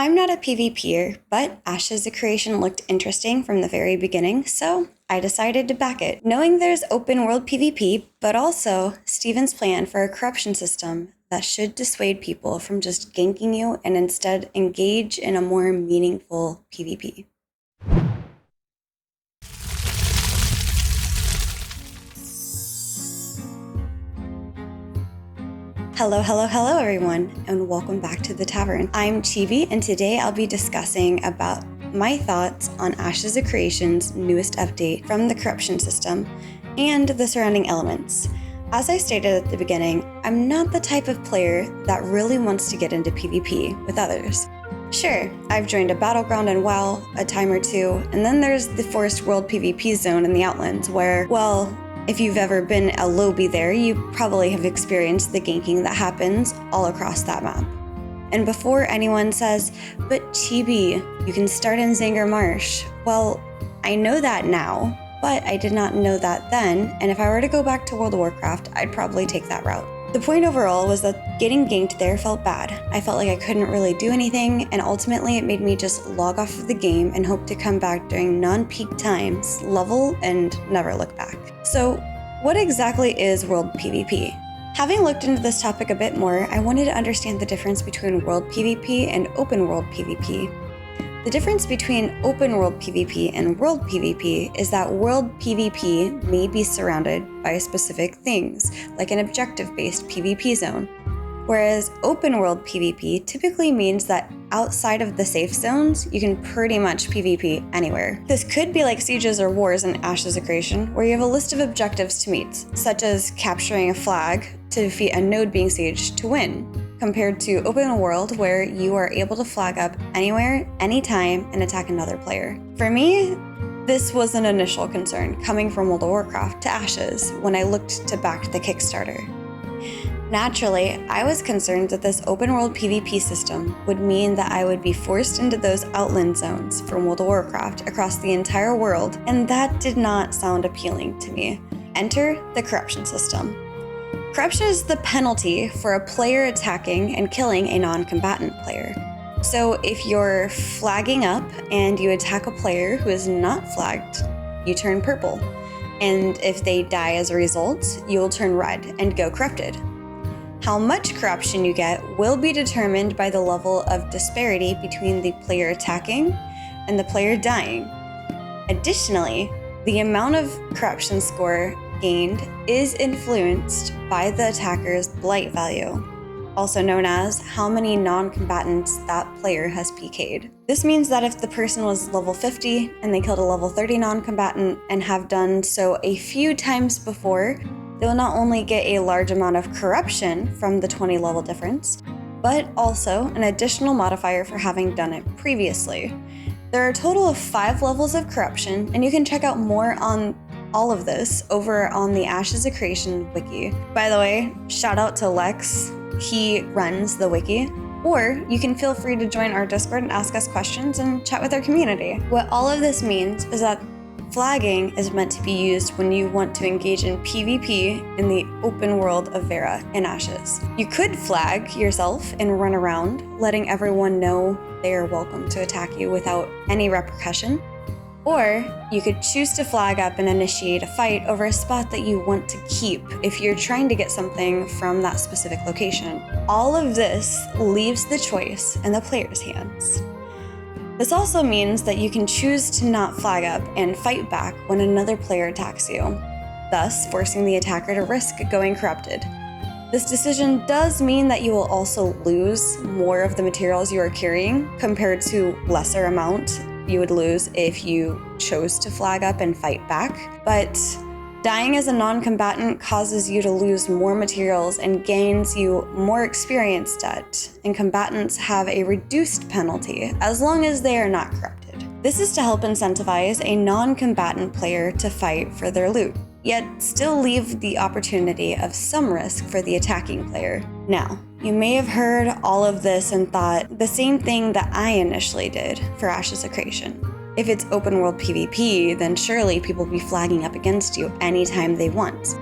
I'm not a PvPer, but Ashes of Creation looked interesting from the very beginning, so I decided to back it. Knowing there's open world PvP, but also Steven's plan for a corruption system that should dissuade people from just ganking you and instead engage in a more meaningful PvP. Hello everyone, and welcome back to the tavern. I'm Chibi, and today I'll be discussing about my thoughts on Ashes of Creation's newest update from the corruption system and the surrounding elements. As I stated at the beginning, I'm not the type of player that really wants to get into PvP with others. Sure, I've joined a battleground in WoW a time or two, and then there's the Forest World PvP zone in the Outlands where, well, if you've ever been a lobby there, you probably have experienced the ganking that happens all across that map. And before anyone says, but Chibi, you can start in Zanger Marsh. Well, I know that now, but I did not know that then, and if I were to go back to World of Warcraft, I'd probably take that route. The point overall was that getting ganked there felt bad. I felt like I couldn't really do anything, and ultimately it made me just log off of the game and hope to come back during non-peak times, level, and never look back. So, what exactly is World PvP? Having looked into this topic a bit more, I wanted to understand the difference between World PvP and Open World PvP. The difference between Open World PvP and World PvP is that World PvP may be surrounded by specific things, like an objective-based PvP zone, whereas Open World PvP typically means that outside of the safe zones, you can pretty much PvP anywhere. This could be like sieges or wars in Ashes of Creation, where you have a list of objectives to meet, such as capturing a flag to defeat a node being sieged to win, compared to Open World, where you are able to flag up anywhere, anytime, and attack another player. For me, this was an initial concern coming from World of Warcraft to Ashes when I looked to back the Kickstarter. Naturally, I was concerned that this open world PvP system would mean that I would be forced into those outland zones from World of Warcraft across the entire world, and that did not sound appealing to me. Enter the corruption system. Corruption is the penalty for a player attacking and killing a non-combatant player. So if you're flagging up and you attack a player who is not flagged, you turn purple. And if they die as a result, you'll turn red and go corrupted. How much corruption you get will be determined by the level of disparity between the player attacking and the player dying. Additionally, the amount of corruption score gained is influenced by the attacker's blight value, also known as how many non-combatants that player has PK'd. This means that if the person was level 50 and they killed a level 30 non-combatant and have done so a few times before, they will not only get a large amount of corruption from the 20 level difference, but also an additional modifier for having done it previously. There are a total of 5 levels of corruption, and you can check out more on all of this over on the Ashes of Creation wiki. By the way, shout out to Lex, he runs the wiki. Or you can feel free to join our Discord and ask us questions and chat with our community. What all of this means is that flagging is meant to be used when you want to engage in PvP in the open world of Vera in Ashes. You could flag yourself and run around, letting everyone know they are welcome to attack you without any repercussion. Or you could choose to flag up and initiate a fight over a spot that you want to keep if you're trying to get something from that specific location. All of this leaves the choice in the player's hands. This also means that you can choose to not flag up and fight back when another player attacks you, thus forcing the attacker to risk going corrupted. This decision does mean that you will also lose more of the materials you are carrying compared to lesser amount you would lose if you chose to flag up and fight back, but dying as a non-combatant causes you to lose more materials and gains you more experience debt, and combatants have a reduced penalty as long as they are not corrupted. This is to help incentivize a non-combatant player to fight for their loot, yet still leave the opportunity of some risk for the attacking player. Now, you may have heard all of this and thought the same thing that I initially did for Ashes of Creation. If it's open world PvP, then surely people will be flagging up against you anytime they want.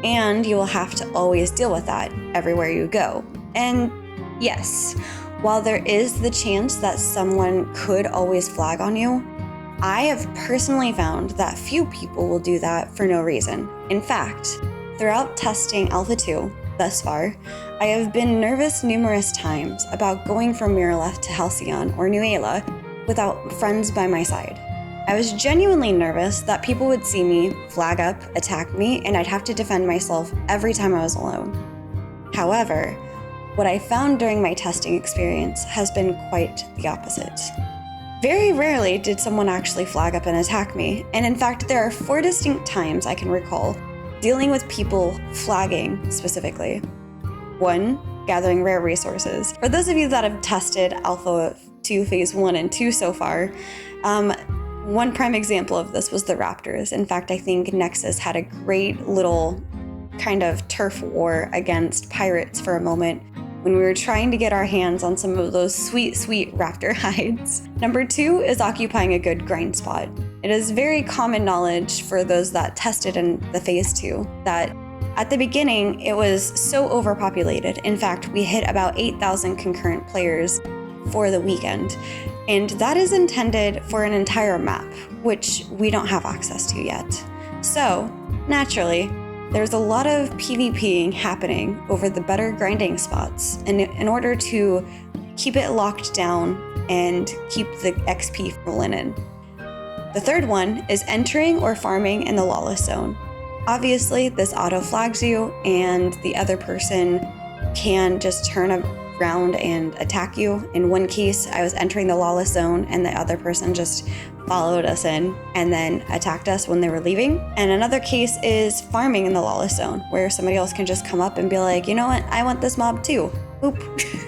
And you will have to always deal with that everywhere you go. And yes, While there is the chance that someone could always flag on you, I have personally found that few people will do that for no reason. In fact, throughout testing Alpha 2 thus far, I have been nervous numerous times about going from Miraleth to Halcyon or New Ayla without friends by my side. I was genuinely nervous that people would see me, flag up, attack me, and I'd have to defend myself every time I was alone. However, what I found during my testing experience has been quite the opposite. Very rarely did someone actually flag up and attack me, and in fact there are 4 distinct times I can recall dealing with people flagging specifically. 1. Gathering rare resources. For those of you that have tested Alpha 2 Phase 1 and 2 so far, one prime example of this was the Raptors. In fact, I think Nexus had a great little kind of turf war against pirates for a moment when we were trying to get our hands on some of those sweet, sweet raptor hides. Number 2 is occupying a good grind spot. It is very common knowledge for those that tested in the Phase 2 that at the beginning it was so overpopulated. In fact, we hit about 8,000 concurrent players for the weekend, and that is intended for an entire map, which we don't have access to yet. So, naturally, there's a lot of PvPing happening over the better grinding spots in order to keep it locked down and keep the XP rolling in. The third one is entering or farming in the Lawless zone. Obviously, this auto flags you and the other person can just turn around and attack you. In one case, I was entering the Lawless zone and the other person just followed us in and then attacked us when they were leaving. And another case is farming in the Lawless zone, where somebody else can just come up and be like, you know what, I want this mob too. Oop.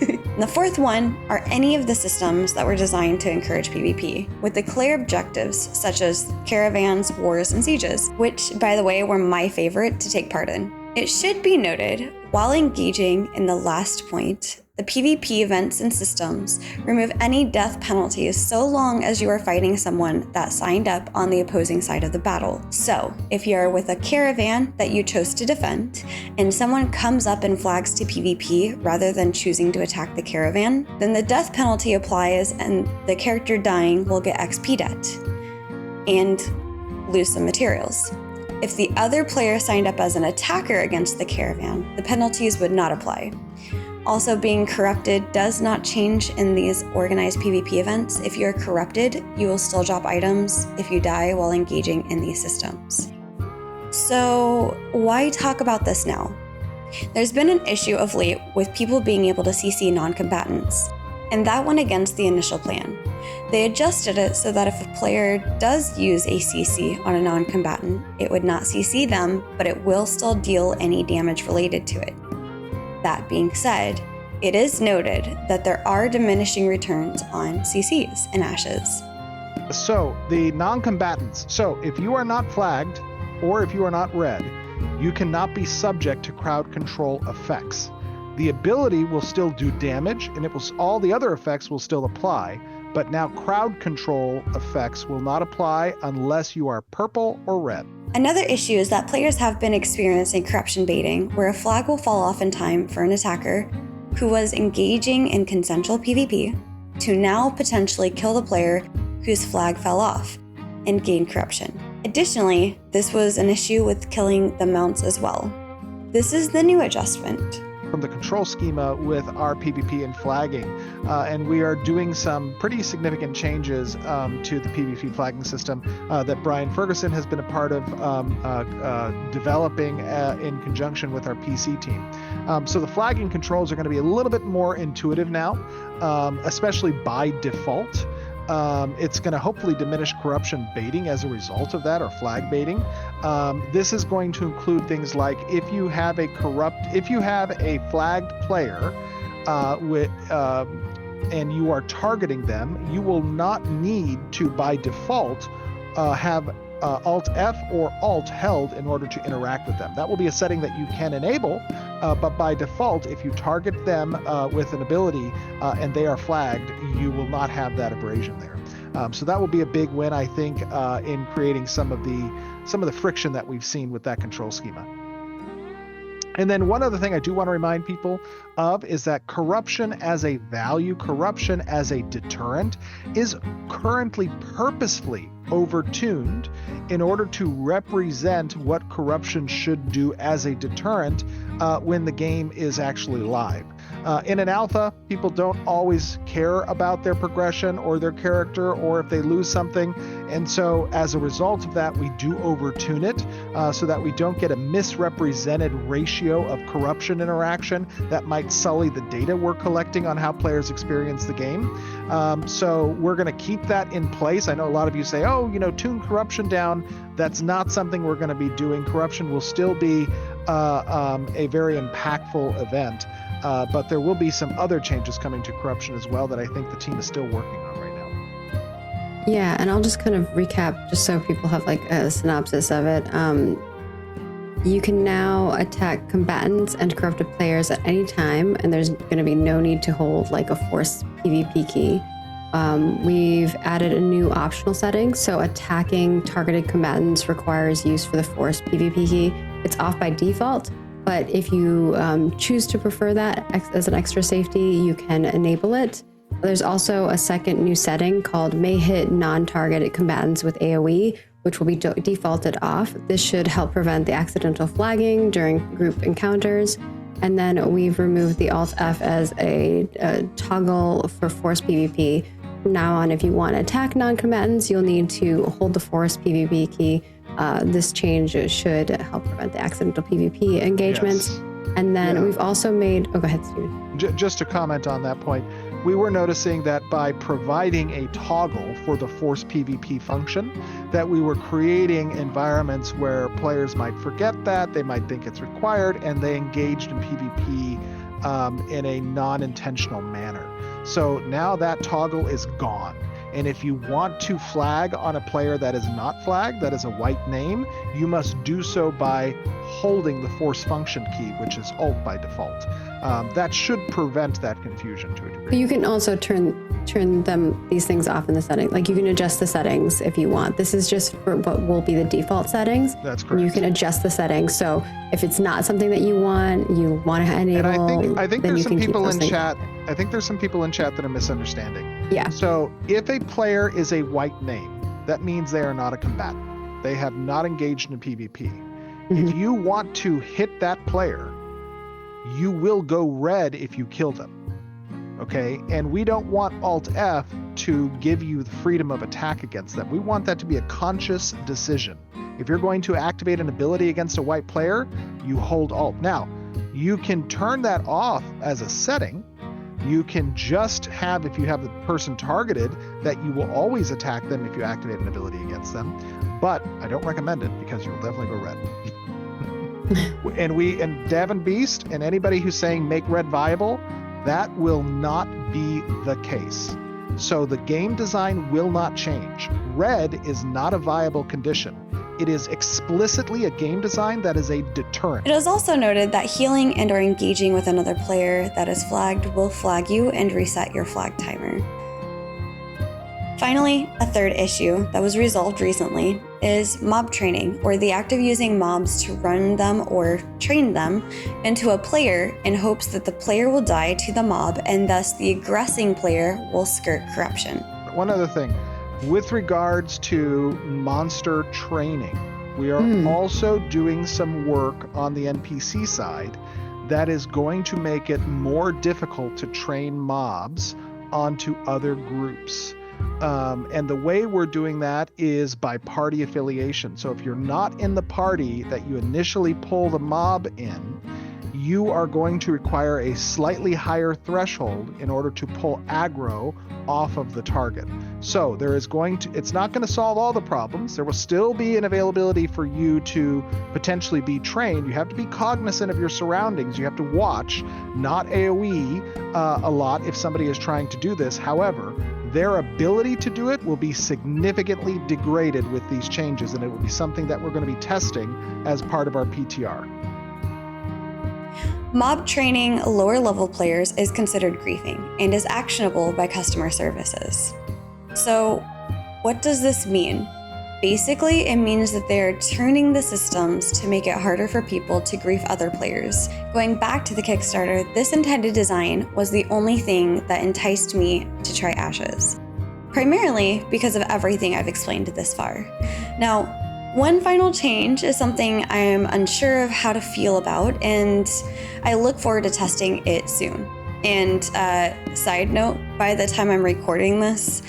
And the fourth one are any of the systems that were designed to encourage PvP, with the clear objectives such as caravans, wars, and sieges, which, by the way, were my favorite to take part in. It should be noted, while engaging in the last point, the PvP events and systems remove any death penalties so long as you are fighting someone that signed up on the opposing side of the battle. So, if you're with a caravan that you chose to defend, and someone comes up and flags to PvP rather than choosing to attack the caravan, then the death penalty applies and the character dying will get XP debt and lose some materials. If the other player signed up as an attacker against the caravan, the penalties would not apply. Also, being corrupted does not change in these organized PvP events. If you're corrupted, you will still drop items if you die while engaging in these systems. So, why talk about this now? There's been an issue of late with people being able to CC non-combatants, and that went against the initial plan. They adjusted it so that if a player does use a CC on a non-combatant, it would not CC them, but it will still deal any damage related to it. That being said, it is noted that there are diminishing returns on CCs in Ashes. So, the non-combatants. So, if you are not flagged, or if you are not red, you cannot be subject to crowd control effects. The ability will still do damage, and all the other effects will still apply, but now crowd control effects will not apply unless you are purple or red. Another issue is that players have been experiencing corruption baiting, where a flag will fall off in time for an attacker who was engaging in consensual PvP to now potentially kill the player whose flag fell off and gain corruption. Additionally, this was an issue with killing the mounts as well. This is the new adjustment from the control schema with our PvP and flagging, and we are doing some pretty significant changes to the PvP flagging system that Brian Ferguson has been a part of developing in conjunction with our PC team. So the flagging controls are going to be a little bit more intuitive now, especially by default. It's going to hopefully diminish corruption baiting as a result of that, or flag baiting. This is going to include things like if you have a flagged player and you are targeting them, you will not need to, by default, have Alt F or Alt held in order to interact with them. That will be a setting that you can enable, but by default, if you target them with an ability and they are flagged, you will not have that abrasion there. So that will be a big win, I think, in creating some of the friction that we've seen with that control schema. And then one other thing I do want to remind people of is that corruption as a value, corruption as a deterrent is currently purposefully overtuned in order to represent what corruption should do as a deterrent when the game is actually live. In an alpha, people don't always care about their progression or their character or if they lose something. And so as a result of that, we do overtune it so that we don't get a misrepresented ratio of corruption interaction that might sully the data we're collecting on how players experience the game. So we're going to keep that in place. I know a lot of you say, oh, tune corruption down. That's not something we're going to be doing. Corruption will still be a very impactful event. But there will be some other changes coming to corruption as well that I think the team is still working on right now. Yeah, and I'll just kind of recap just so people have like a synopsis of it. You can now attack combatants and corrupted players at any time, and there's going to be no need to hold like a forced PvP key. We've added a new optional setting, so attacking targeted combatants requires use for the forced PvP key. It's off by default, but if you choose to prefer that as an extra safety, you can enable it. There's also a second new setting called May Hit Non-Targeted Combatants with AoE, which will be defaulted off. This should help prevent the accidental flagging during group encounters. And then we've removed the Alt-F as a toggle for forced PvP. From now on, if you want to attack non-combatants, you'll need to hold the forced PvP key. This change should help prevent the accidental PvP engagements. Yes. And then we've also made... Oh, go ahead, Steven. Just to comment on that point, we were noticing that by providing a toggle for the force PvP function, that we were creating environments where players might forget that, they might think it's required, and they engaged in PvP in a non-intentional manner. So now that toggle is gone. And if you want to flag on a player that is not flagged, that is a white name, you must do so by holding the force function key, which is Alt by default. That should prevent that confusion to a degree. But you can also turn these things off in the setting. Like you can adjust the settings if you want. This is just for what will be the default settings. That's correct. You can adjust the settings. So if it's not something that you want to enable. And I think there's some people in chat. I think there's some people in chat that are misunderstanding. Yeah. So if a player is a white name, that means they are not a combatant. They have not engaged in PvP. Mm-hmm. If you want to hit that player, you will go red if you kill them. Okay? And we don't want Alt-F to give you the freedom of attack against them. We want that to be a conscious decision. If you're going to activate an ability against a white player, you hold Alt. Now, you can turn that off as a setting. You can just have, if you have the person targeted, that you will always attack them if you activate an ability against them. But I don't recommend it because you'll definitely go red. and Dev and Beast and anybody who's saying make red viable, that will not be the case. So the game design will not change. Red is not a viable condition. It is explicitly a game design that is a deterrent. It is also noted that healing and or engaging with another player that is flagged will flag you and reset your flag timer. Finally, a third issue that was resolved recently is mob training, or the act of using mobs to run them or train them into a player in hopes that the player will die to the mob and thus the aggressing player will skirt corruption. One other thing. With regards to monster training, we are also doing some work on the NPC side that is going to make it more difficult to train mobs onto other groups. And the way we're doing that is by party affiliation. So if you're not in the party that you initially pull the mob in, you are going to require a slightly higher threshold in order to pull aggro off of the target. So it's not going to solve all the problems. There will still be an availability for you to potentially be trained. You have to be cognizant of your surroundings. You have to watch, not AoE a lot if somebody is trying to do this. However, their ability to do it will be significantly degraded with these changes, and it will be something that we're going to be testing as part of our PTR. Mob training lower level players is considered griefing and is actionable by customer services. So, what does this mean? Basically, it means that they're tuning the systems to make it harder for people to grief other players. Going back to the Kickstarter, this intended design was the only thing that enticed me to try Ashes, primarily because of everything I've explained this far. Now, one final change is something I am unsure of how to feel about, and I look forward to testing it soon. And side note, by the time I'm recording this,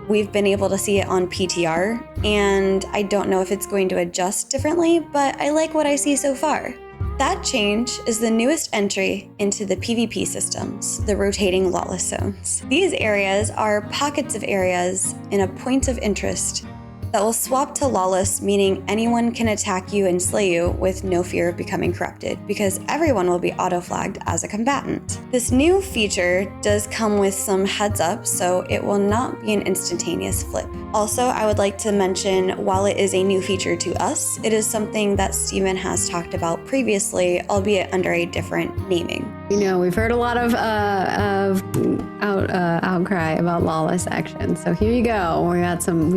we've been able to see it on PTR, and I don't know if it's going to adjust differently, but I like what I see so far. That change is the newest entry into the PvP systems, the rotating Lawless zones. These areas are pockets of areas in a point of interest that will swap to Lawless, meaning anyone can attack you and slay you with no fear of becoming corrupted, because everyone will be auto-flagged as a combatant. This new feature does come with some heads up, so it will not be an instantaneous flip. Also, I would like to mention, while it is a new feature to us, it is something that Steven has talked about previously, albeit under a different naming. You know, we've heard a lot of outcry about Lawless action. So here you go. We've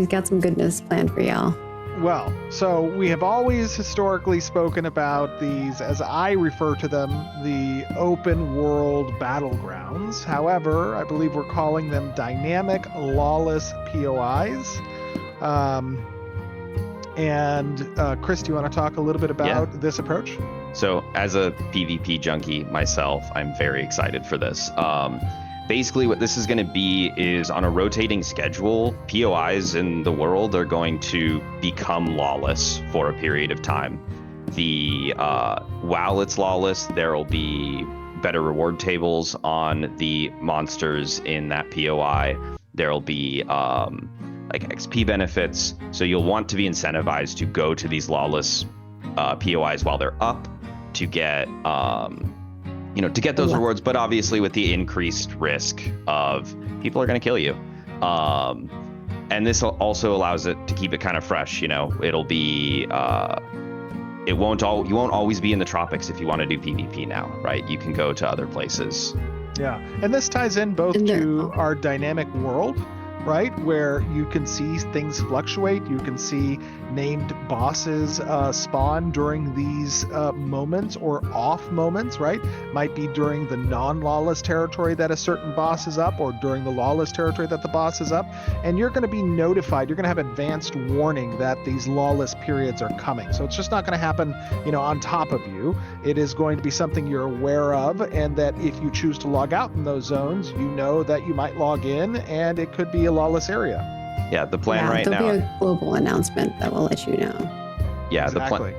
got some goodness planned for y'all. Well, so we have always historically spoken about these, as I refer to them, the open world battlegrounds. However, I believe we're calling them dynamic Lawless POIs. Chris, do you want to talk a little bit about this approach? So as a PvP junkie myself, I'm very excited for this. Basically what this is going to be is on a rotating schedule, POIs in the world are going to become Lawless for a period of time. While it's Lawless, there will be better reward tables on the monsters in that POI. There will be like XP benefits. So you'll want to be incentivized to go to these Lawless POIs while they're up to get to get those rewards, but obviously with the increased risk of people are going to kill you. And this also allows it to keep it kind of fresh. It'll be you won't always be in the tropics if you want to do PvP now, right? You can go to other places. Yeah, and this ties in both to our dynamic world, right, where you can see things fluctuate. You can see named bosses spawn during these moments or off moments, right? Might be during the non-Lawless territory that a certain boss is up, or during the Lawless territory that the boss is up. And you're going to be notified. You're going to have advanced warning that these Lawless periods are coming. So it's just not going to happen, on top of you. It is going to be something you're aware of, and that if you choose to log out in those zones, you know that you might log in, and it could be a Lawless area. Yeah, the plan right now. There'll be a global announcement that will let you know. Yeah, exactly.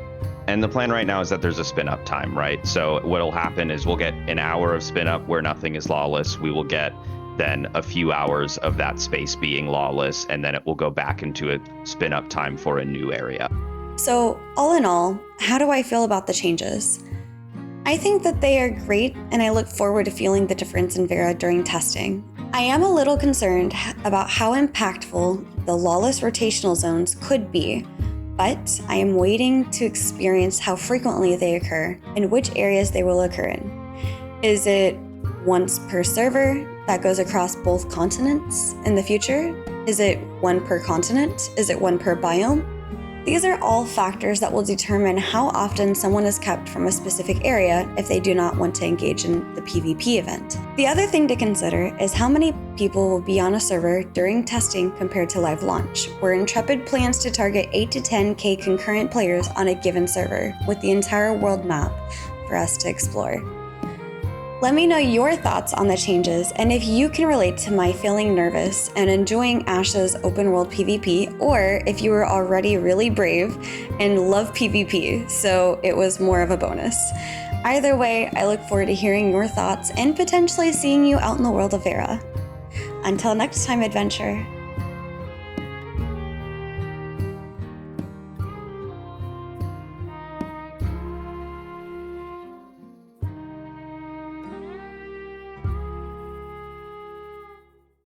The plan right now is that there's a spin up time, right? So what'll happen is we'll get an hour of spin up where nothing is Lawless. We will get then a few hours of that space being Lawless, and then it will go back into a spin up time for a new area. So all in all, how do I feel about the changes? I think that they are great, and I look forward to feeling the difference in Vera during testing. I am a little concerned about how impactful the Lawless rotational zones could be, but I am waiting to experience how frequently they occur and which areas they will occur in. Is it once per server that goes across both continents in the future? Is it one per continent? Is it one per biome? These are all factors that will determine how often someone is kept from a specific area if they do not want to engage in the PvP event. The other thing to consider is how many people will be on a server during testing compared to live launch, where Intrepid plans to target 8 to 10k concurrent players on a given server, with the entire world map for us to explore. Let me know your thoughts on the changes, and if you can relate to my feeling nervous and enjoying Asha's open world PvP, or if you were already really brave and love PvP, so it was more of a bonus. Either way, I look forward to hearing your thoughts and potentially seeing you out in the world of Vera. Until next time, adventure.